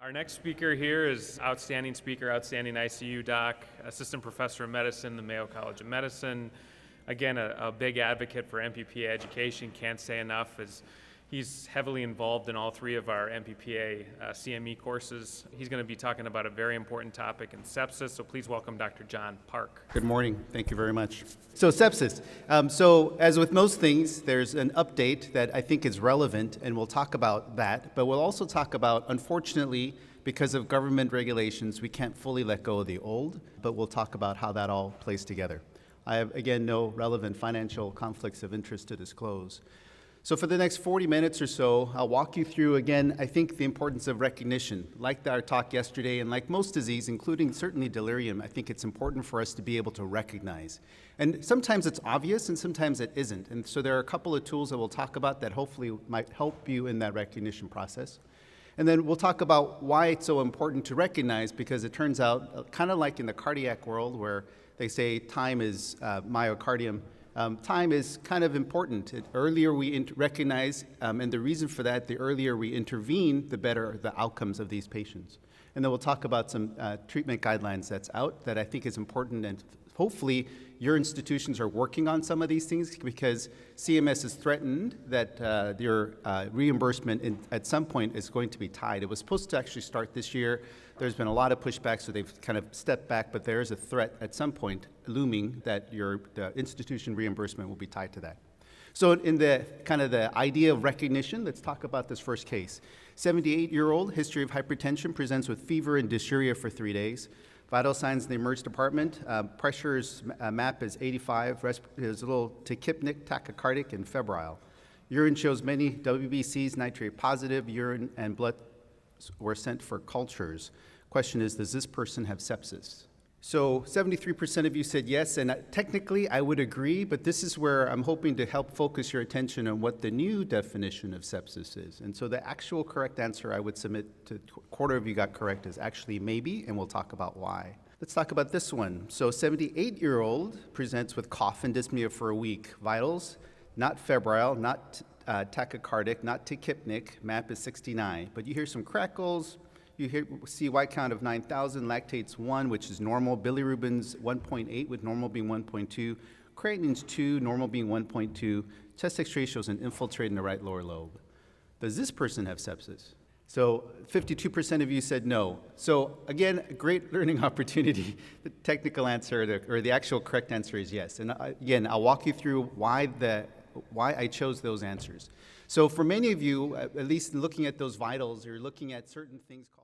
Our next speaker here is outstanding speaker, outstanding ICU doc, assistant professor of medicine, the Mayo College of Medicine. Again, a big advocate for MPPA education, can't say enough, as he's heavily involved in all three of our MPPA CME courses. He's going to be talking about a very important topic in sepsis, so please welcome Dr. John Park. Good morning. Thank you very much. So sepsis. So as with most things, there's an update that I think is relevant, and we'll talk about that. But we'll also talk about, unfortunately, because of government regulations, we can't fully let go of the old, but we'll talk about how that all plays together. I have, again, no relevant financial conflicts of interest to disclose. So for the next 40 minutes or so, I'll walk you through, again, I think the importance of recognition. Like our talk yesterday, and like most disease, including certainly delirium, I think it's important for us to be able to recognize. And sometimes it's obvious, and sometimes it isn't. And so there are a couple of tools that we'll talk about that hopefully might help you in that recognition process. And then we'll talk about why it's so important to recognize, because it turns out, kind of like in the cardiac world where they say time is myocardium, time is kind of important. The earlier we recognize, and the reason for that, the earlier we intervene, the better the outcomes of these patients. And then we'll talk about some treatment guidelines that's out that I think is important, and hopefully your institutions are working on some of these things, because CMS has threatened that your reimbursement at some point is going to be tied. It was supposed to actually start this year. There's been a lot of pushback, so they've kind of stepped back, but there is a threat at some point looming that the institution reimbursement will be tied to that. So in the kind of the idea of recognition, let's talk about this first case. 78-year-old, history of hypertension, presents with fever and dysuria for 3 days. Vital signs in the emergency department, pressure's MAP is 85, is a little tachypnic, tachycardic, and febrile. Urine shows many WBCs, nitrate positive, urine and blood were sent for cultures. Question is, does this person have sepsis? So 73% of you said yes, and technically I would agree, but this is where I'm hoping to help focus your attention on what the new definition of sepsis is. And so the actual correct answer I would submit to a quarter of you got correct is actually maybe, and we'll talk about why. Let's talk about this one. So 78-year-old presents with cough and dyspnea for a week. Vitals, not febrile, not tachycardic, not tachypnic, MAP is 69. But you hear some crackles. You see white count of 9,000, lactates 1, which is normal, bilirubin's 1.8, with normal being 1.2, creatinine's 2, normal being 1.2, chest X-ray shows an infiltrate in the right lower lobe. Does this person have sepsis? So 52% of you said no. So again, a great learning opportunity. The technical answer, or the actual correct answer is yes. And again, I'll walk you through why I chose those answers. So for many of you, at least looking at those vitals, you're looking at certain things called